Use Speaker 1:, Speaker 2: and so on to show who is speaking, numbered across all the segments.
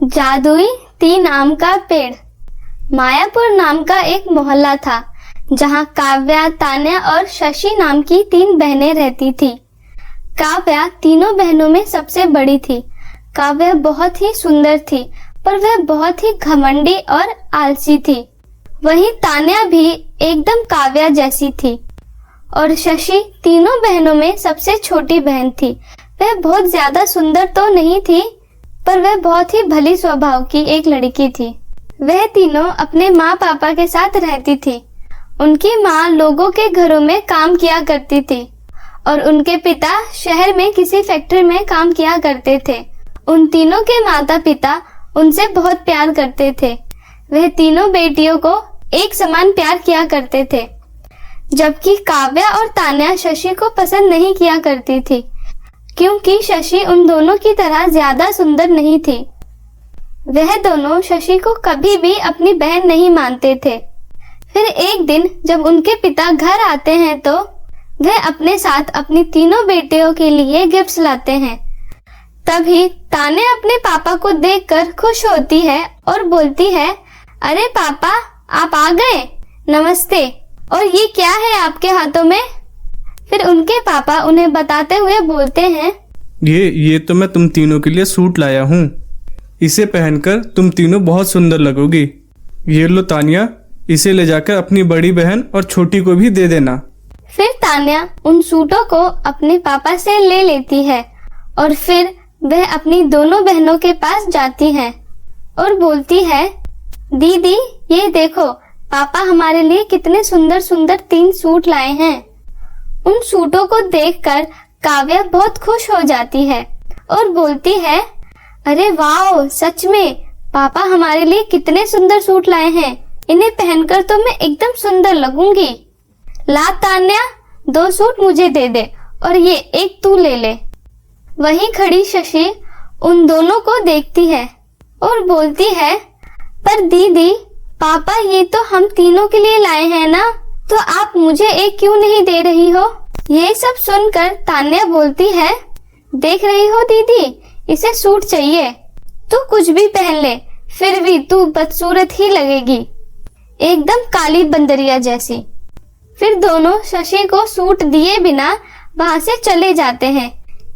Speaker 1: जादुई 3 आम का पेड़। मायापुर नाम का एक मोहल्ला था जहाँ काव्या, तान्या और शशि नाम की 3 बहनें रहती थी। काव्या तीनों बहनों में सबसे बड़ी थी। काव्या बहुत ही सुंदर थी, पर वह बहुत ही घमंडी और आलसी थी। वहीं तान्या भी एकदम काव्या जैसी थी। और शशि तीनों बहनों में सबसे छोटी बहन थी। वह बहुत ज्यादा सुंदर तो नहीं थी, पर वह बहुत ही भली स्वभाव की एक लड़की थी। वह तीनों अपने माँ पापा के साथ रहती थी। उनकी माँ लोगों के घरों में काम किया करती थी और उनके पिता शहर में किसी फैक्ट्री में काम किया करते थे। उन तीनों के माता पिता उनसे बहुत प्यार करते थे। वह तीनों बेटियों को एक समान प्यार किया करते थे, जबकि काव्या और तान्या शशि को पसंद नहीं किया करती थी, क्योंकि शशि उन दोनों की तरह ज्यादा सुंदर नहीं थी। वह दोनों शशि को कभी भी अपनी बहन नहीं मानते थे। फिर एक दिन जब उनके पिता घर आते हैं तो वह अपने साथ अपनी तीनों बेटियों के लिए गिफ्ट्स लाते हैं। तभी तान्या अपने पापा को देखकर खुश होती है और बोलती है, अरे पापा, आप आ गए, नमस्ते। और ये क्या है आपके हाथों में? फिर उनके पापा उन्हें बताते हुए बोलते हैं,
Speaker 2: ये तो मैं तुम तीनों के लिए सूट लाया हूँ। इसे पहनकर तुम तीनों बहुत सुंदर लगोगी। ये लो तान्या, इसे ले जाकर अपनी बड़ी बहन और छोटी को भी दे देना।
Speaker 1: फिर तान्या उन सूटों को अपने पापा से ले लेती है और फिर वह अपनी दोनों बहनों के पास जाती है और बोलती है, दीदी ये देखो, पापा हमारे लिए कितने सुंदर सुंदर 3 सूट लाए हैं। उन सूटों को देखकर काव्या बहुत खुश हो जाती है और बोलती है, अरे वाह, सच में पापा हमारे लिए कितने सुंदर सूट लाए हैं। इन्हें पहनकर तो मैं एकदम सुंदर लगूंगी। ला तान्या, 2 सूट मुझे दे दे और ये एक तू ले ले। वहीं खड़ी शशि उन दोनों को देखती है और बोलती है, पर दीदी, पापा ये तो हम तीनों के लिए लाए हैं ना, तो आप मुझे एक क्यों नहीं दे रही हो? ये सब सुनकर तान्या बोलती है, देख रही हो दीदी, इसे सूट चाहिए, तू कुछ भी पहन ले, फिर भी तू बदसूरत ही लगेगी, एकदम काली बंदरिया जैसी। फिर दोनों शशि को सूट दिए बिना वहां से चले जाते हैं।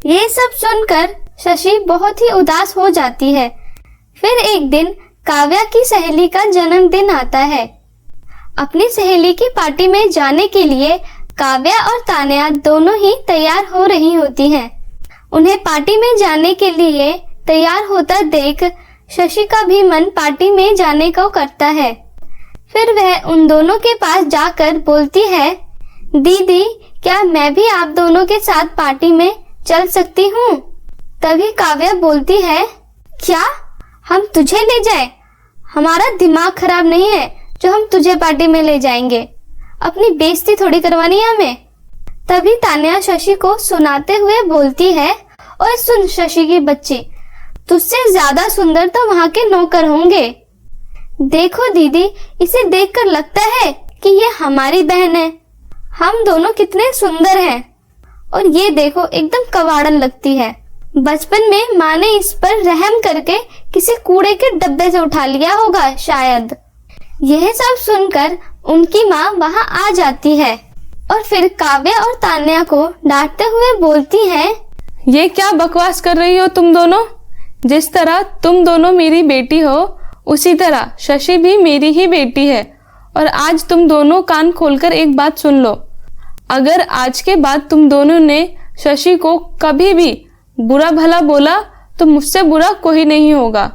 Speaker 1: ये सब सुनकर शशि बहुत ही उदास हो जाती है। फिर एक दिन काव्या की सहेली का जन्मदिन आता है। अपनी सहेली की पार्टी में जाने के लिए काव्या और तान्या दोनों ही तैयार हो रही होती हैं। उन्हें पार्टी में जाने के लिए तैयार होता देख शशि का भी मन पार्टी में जाने को करता है। फिर वह उन दोनों के पास जाकर बोलती है, दीदी क्या मैं भी आप दोनों के साथ पार्टी में चल सकती हूँ? तभी काव्या बोलती है, क्या हम तुझे ले जाए? हमारा दिमाग खराब नहीं है जो हम तुझे पार्टी में ले जाएंगे, अपनी बेइज्जती थोड़ी करवानी है हमें। तभी तान्या शशि को सुनाते हुए बोलती है, और सुन शशि की बच्ची, तुझसे ज्यादा सुंदर तो वहाँ के नौकर होंगे। देखो दीदी, इसे देखकर लगता है कि ये हमारी बहन है। हम दोनों कितने सुंदर हैं, और ये देखो एकदम कवाड़न लगती है। बचपन में माँ ने इस पर रहम करके किसी कूड़े के डब्बे से उठा लिया होगा शायद। यह सब सुनकर उनकी माँ वहाँ आ जाती है और फिर काव्या और तान्या को डांटते हुए बोलती है,
Speaker 3: ये क्या बकवास कर रही हो तुम दोनों? जिस तरह तुम दोनों मेरी बेटी हो, उसी तरह शशि भी मेरी ही बेटी है। और आज तुम दोनों कान खोलकर एक बात सुन लो, अगर आज के बाद तुम दोनों ने शशि को कभी भी बुरा भला बोला तो मुझसे बुरा कोई नहीं होगा।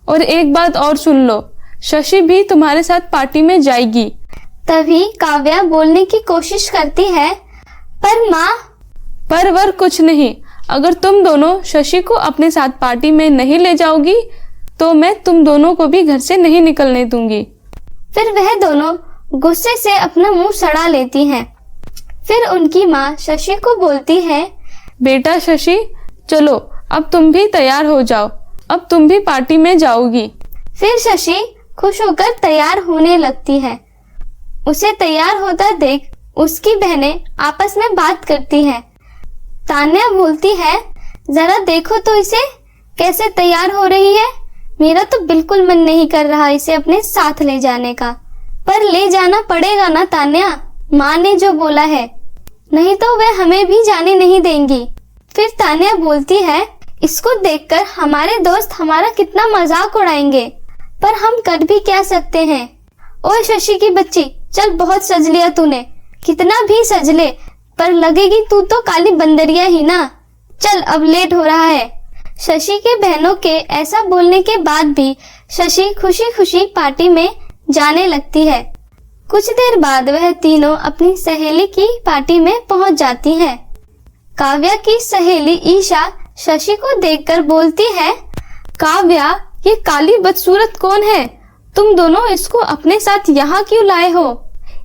Speaker 3: और एक बात और सुन लो, शशि भी तुम्हारे साथ पार्टी में जाएगी।
Speaker 1: तभी काव्या बोलने की कोशिश करती है, पर माँ।
Speaker 3: पर वर कुछ नहीं, अगर तुम दोनों शशि को अपने साथ पार्टी में नहीं ले जाओगी तो मैं तुम दोनों को भी घर से नहीं निकलने दूंगी।
Speaker 1: फिर वह दोनों गुस्से से अपना मुंह सड़ा लेती हैं। फिर उनकी माँ शशि को बोलती है,
Speaker 3: बेटा शशि, चलो अब तुम भी तैयार हो जाओ, अब तुम भी पार्टी में जाओगी।
Speaker 1: फिर शशि खुश होकर तैयार होने लगती है। उसे तैयार होता देख उसकी बहनें आपस में बात करती हैं। तान्या बोलती है, जरा देखो तो इसे कैसे तैयार हो रही है, मेरा तो बिल्कुल मन नहीं कर रहा इसे अपने साथ ले जाने का, पर ले जाना पड़ेगा ना तान्या, माँ ने जो बोला है, नहीं तो वे हमें भी जाने नहीं देंगी। फिर तान्या बोलती है, इसको देखकर हमारे दोस्त हमारा कितना मजाक उड़ाएंगे, पर हम कर भी क्या सकते हैं। ओए शशि की बच्ची, चल बहुत सज लिया तूने, कितना भी सज ले, पर लगेगी तू तो काली बंदरिया ही ना। चल अब लेट हो रहा है। शशि के बहनों के ऐसा बोलने के बाद भी शशि खुशी खुशी पार्टी में जाने लगती है। कुछ देर बाद वह तीनों अपनी सहेली की पार्टी में पहुंच जाती हैं। काव्या की सहेली ईशा शशि को देखकर बोलती है, काव्या, ये काली बदसूरत कौन है? तुम दोनों इसको अपने साथ यहाँ क्यों लाए हो?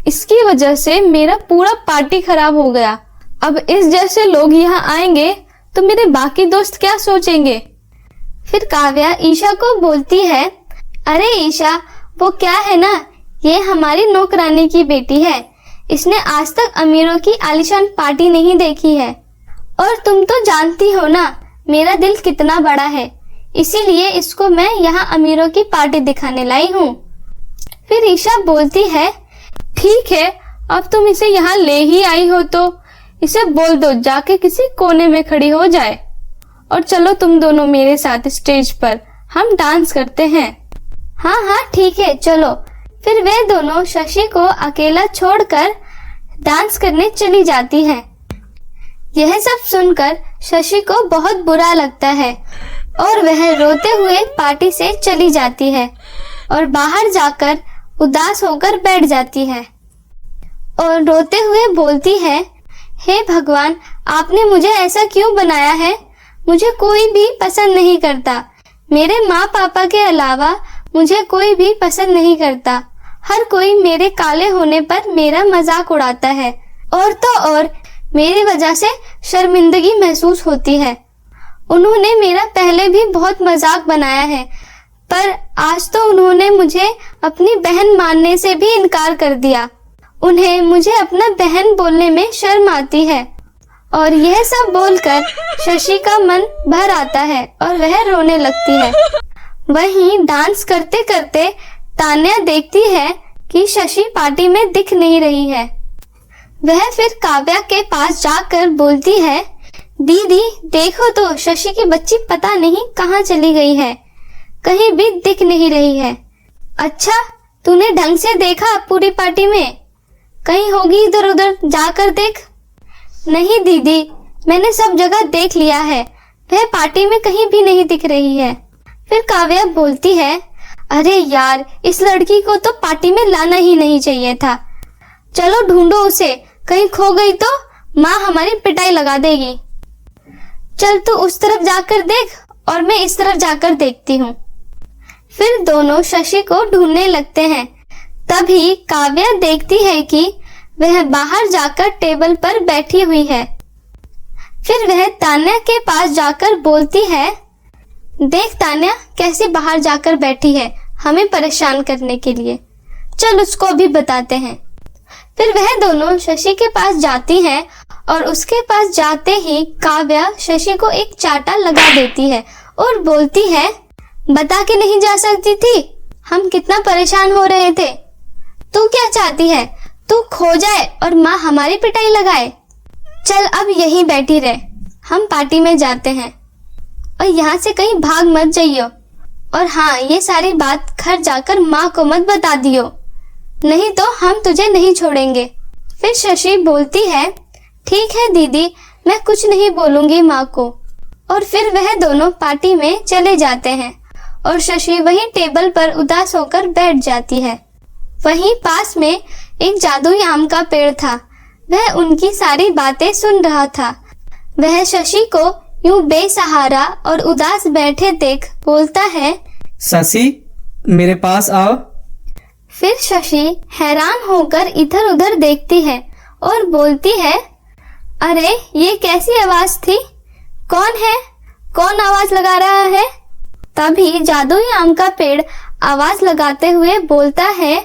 Speaker 1: इसकी वजह से मेरा पूरा पार्टी खराब हो गया। अब इस जैसे लोग यहाँ आएंगे तो मेरे बाकी दोस्त क्या सोचेंगे? फिर काव्या ईशा को बोलती है, अरे ईशा, वो क्या है ना, ये हमारी नौकरानी की बेटी है, इसने आज तक अमीरों की आलीशान पार्टी नहीं देखी है, और तुम तो जानती हो ना मेरा दिल कितना बड़ा है, इसीलिए इसको मैं यहाँ अमीरों की पार्टी दिखाने लाई हूँ। फिर ईशा बोलती है, ठीक है, अब तुम इसे यहाँ ले ही आई हो तो इसे बोल दो जाके किसी कोने में खड़ी हो जाए, और चलो तुम दोनों मेरे साथ स्टेज पर, हम डांस करते हैं। हाँ हाँ ठीक है, चलो। फिर वे दोनों शशि को अकेला छोड़कर डांस करने चली जाती हैं। यह सब सुनकर शशि को बहुत बुरा लगता है और वह रोते हुए पार्टी से चली जाती है और बाहर जाकर उदास होकर बैठ जाती है और रोते हुए बोलती है, हे भगवान, आपने मुझे ऐसा क्यों बनाया है? मुझे कोई भी पसंद नहीं करता, मेरे माँ पापा के अलावा मुझे कोई भी पसंद नहीं करता। हर कोई मेरे काले होने पर मेरा मजाक उड़ाता है, और तो और मेरी वजह से शर्मिंदगी महसूस होती है। उन्होंने मेरा पहले भी बहुत मजाक बनाया है, पर आज तो उन्होंने मुझे अपनी बहन मानने से भी इनकार कर दिया। उन्हें मुझे अपना बहन बोलने में शर्म आती है। और यह सब बोलकर शशि का मन भर आता है और वह रोने लगती है। वहीं डांस करते करते तान्या देखती है कि शशि पार्टी में दिख नहीं रही है। वह फिर काव्या के पास जाकर बोलती है, दीदी देखो तो शशि की बच्ची पता नहीं कहाँ चली गई है, कहीं भी दिख नहीं रही है। अच्छा, तूने ढंग से देखा पूरी पार्टी में? कहीं होगी इधर उधर, जाकर देख। नहीं दीदी, मैंने सब जगह देख लिया है, वह पार्टी में कहीं भी नहीं दिख रही है। फिर काव्या बोलती है, अरे यार, इस लड़की को तो पार्टी में लाना ही नहीं चाहिए था। चलो ढूंढो उसे, कहीं खो गई तो माँ हमारी पिटाई लगा देगी। चल तू उस तरफ जाकर देख और मैं इस तरफ जाकर देखती हूँ। फिर दोनों शशि को ढूंढने लगते हैं। तभी काव्या देखती है कि वह बाहर जाकर टेबल पर बैठी हुई है। फिर वह तान्या के पास जाकर बोलती है, देख तान्या कैसे बाहर जाकर बैठी है हमें परेशान करने के लिए, चल उसको भी बताते हैं। फिर वह दोनों शशि के पास जाती हैं और उसके पास जाते ही काव्या शशि को एक चाटा लगा देती है और बोलती है, बता के नहीं जा सकती थी, हम कितना परेशान हो रहे थे। तू क्या चाहती है, तू खो जाए और माँ हमारी पिटाई लगाए? चल अब यहीं बैठी रहे, हम पार्टी में जाते हैं और यहाँ से कहीं भाग मत जाइयो। और हाँ, ये सारी बात घर जाकर माँ को मत बता दियो, नहीं तो हम तुझे नहीं छोड़ेंगे। फिर शशि बोलती है, ठीक है दीदी, मैं कुछ नहीं बोलूंगी माँ को। और फिर वह दोनों पार्टी में चले जाते हैं और शशि वहीं टेबल पर उदास होकर बैठ जाती है। वहीं पास में एक जादुई आम का पेड़ था, वह उनकी सारी बातें सुन रहा था। वह शशि को यूं बेसहारा और उदास बैठे देख बोलता है,
Speaker 4: शशि मेरे पास आओ।
Speaker 1: फिर शशि हैरान होकर इधर उधर देखती है और बोलती है, अरे ये कैसी आवाज थी, कौन है, कौन आवाज लगा रहा है? तभी जादुई आम का पेड़ आवाज लगाते हुए बोलता है,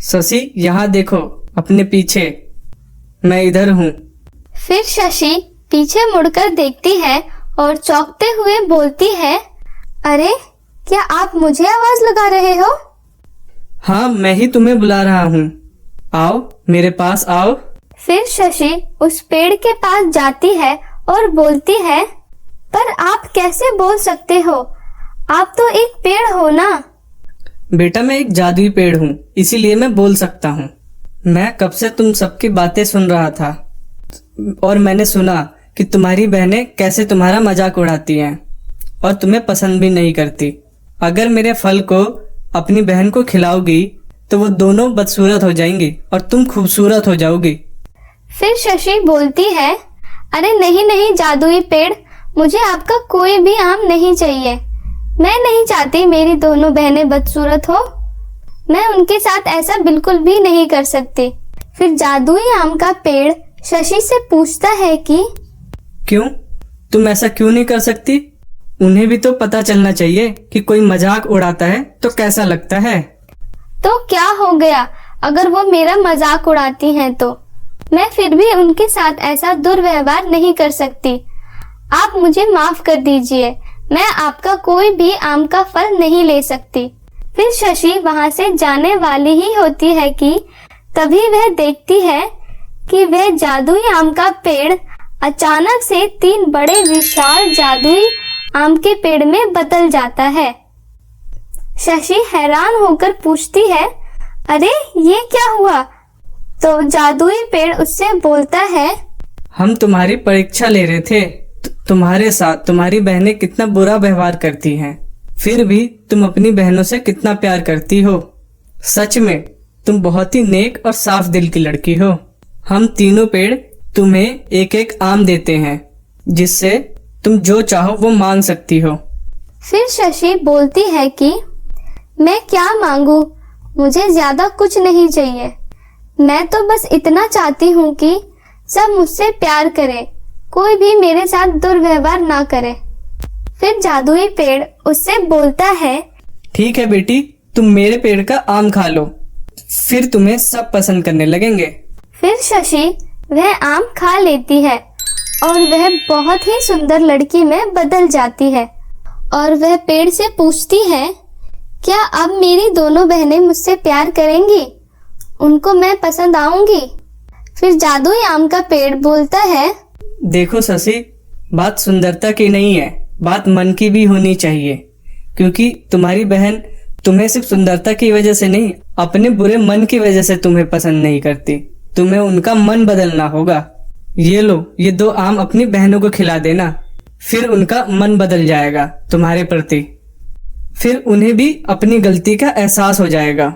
Speaker 4: शशि यहाँ देखो अपने पीछे, मैं इधर हूँ।
Speaker 1: फिर शशि पीछे मुड़कर देखती है और चौंकते हुए बोलती है, अरे क्या आप मुझे आवाज लगा रहे हो?
Speaker 4: हाँ, मैं ही तुम्हें बुला रहा हूँ। आओ, मेरे पास आओ।
Speaker 1: फिर शशि उस पेड़ के पास जाती है और बोलती है, पर आप कैसे बोल सकते हो? आप तो एक पेड़ हो ना।
Speaker 4: बेटा, मैं एक जादुई पेड़ हूँ, इसीलिए मैं बोल सकता हूँ। मैं कब से तुम सबकी बातें सुन रहा था और मैंने सुना कि तुम्हारी बहनें कैसे तुम्हारा मजाक उड़ाती हैं और तुम्हें पसंद भी नहीं करती। अगर मेरे फल को अपनी बहन को खिलाओगी तो वो दोनों बदसूरत हो जाएंगी और तुम खूबसूरत हो जाओगी।
Speaker 1: फिर शशि बोलती है, अरे नहीं नहीं जादुई पेड़, मुझे आपका कोई भी आम नहीं चाहिए। मैं नहीं चाहती मेरी दोनों बहनें बदसूरत हो। मैं उनके साथ ऐसा बिल्कुल भी नहीं कर सकती। फिर जादुई आम का पेड़ शशि से पूछता है कि
Speaker 4: क्यों? तुम ऐसा क्यों नहीं कर सकती? उन्हें भी तो पता चलना चाहिए कि कोई मजाक उड़ाता है तो कैसा लगता है।
Speaker 1: तो क्या हो गया अगर वो मेरा मजाक उड़ाती हैं तो? मैं फिर भी उनके साथ ऐसा दुर्व्यवहार नहीं कर सकती। आप मुझे माफ कर दीजिए, मैं आपका कोई भी आम का फल नहीं ले सकती। फिर शशि वहां से जाने वाली ही होती है कि तभी वह देखती है कि वह जादुई आम का पेड़ अचानक से 3 बड़े विशाल जादुई आम के पेड़ में बदल जाता है। शशि हैरान होकर पूछती है, अरे ये क्या हुआ? तो जादुई पेड़ उससे बोलता है,
Speaker 4: हम तुम्हारी परीक्षा ले रहे थे। तुम्हारे साथ तुम्हारी बहनें कितना बुरा व्यवहार करती हैं, फिर भी तुम अपनी बहनों से कितना प्यार करती हो। सच में तुम बहुत ही नेक और साफ दिल की लड़की हो। हम तीनों पेड़ तुम्हें एक एक आम देते हैं, जिससे तुम जो चाहो वो मांग सकती हो।
Speaker 1: फिर शशि बोलती है कि मैं क्या मांगू, मुझे ज्यादा कुछ नहीं चाहिए। मैं तो बस इतना चाहती हूँ कि सब मुझसे प्यार करे, कोई भी मेरे साथ दुर्व्यवहार ना करे। फिर जादुई पेड़ उससे बोलता है,
Speaker 4: ठीक है बेटी, तुम मेरे पेड़ का आम खा लो, फिर तुम्हें सब पसंद करने लगेंगे।
Speaker 1: फिर शशि वह आम खा लेती है और वह बहुत ही सुंदर लड़की में बदल जाती है। और वह पेड़ से पूछती है, क्या अब मेरी दोनों बहनें मुझसे प्यार करेंगी? उनको मैं पसंद आऊंगी? फिर जादुई आम का पेड़ बोलता है,
Speaker 4: देखो शशि, बात सुंदरता की नहीं है, बात मन की भी होनी चाहिए। क्योंकि तुम्हारी बहन तुम्हें सिर्फ सुंदरता की वजह से नहीं, अपने बुरे मन की वजह से तुम्हें पसंद नहीं करती। तुम्हें उनका मन बदलना होगा। ये लो, ये 2 आम अपनी बहनों को खिला देना, फिर उनका मन बदल जाएगा तुम्हारे प्रति। फिर उन्हें भी अपनी गलती का एहसास हो जाएगा।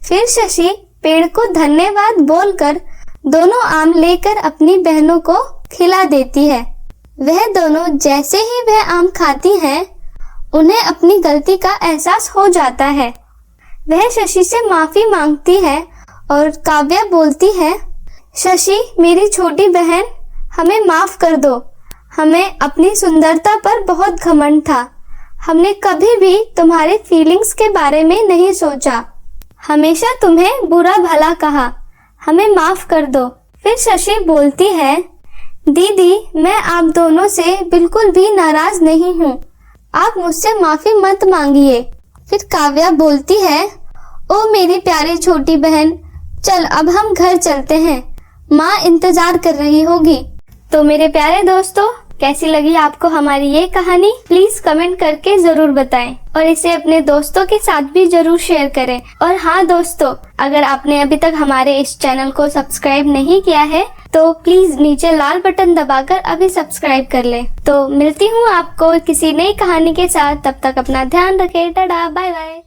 Speaker 1: फिर शशि पेड़ को धन्यवाद बोलकर दोनों आम लेकर अपनी बहनों को खिला देती है। वह दोनों जैसे ही वह आम खाती हैं, उन्हें अपनी गलती का एहसास हो जाता है। वह शशि से माफी मांगती है और काव्या बोलती है, शशि मेरी छोटी बहन, हमें माफ कर दो। हमें अपनी सुंदरता पर बहुत घमंड था। हमने कभी भी तुम्हारे फीलिंग्स के बारे में नहीं सोचा, हमेशा तुम्हें बुरा भला कहा। हमें माफ कर दो। फिर शशि बोलती है, दीदी मैं आप दोनों से बिल्कुल भी नाराज नहीं हूँ, आप मुझसे माफी मत मांगिए। फिर काव्या बोलती है, ओ मेरी प्यारी छोटी बहन, चल अब हम घर चलते हैं, माँ इंतजार कर रही होगी। तो मेरे प्यारे दोस्तों, कैसी लगी आपको हमारी ये कहानी? प्लीज कमेंट करके जरूर बताएं और इसे अपने दोस्तों के साथ भी जरूर शेयर करें। और हाँ दोस्तों, अगर आपने अभी तक हमारे इस चैनल को सब्सक्राइब नहीं किया है तो प्लीज नीचे लाल बटन दबाकर अभी सब्सक्राइब कर लें। तो मिलती हूँ आपको किसी नई कहानी के साथ, तब तक अपना ध्यान रखें। Tata, bye bye.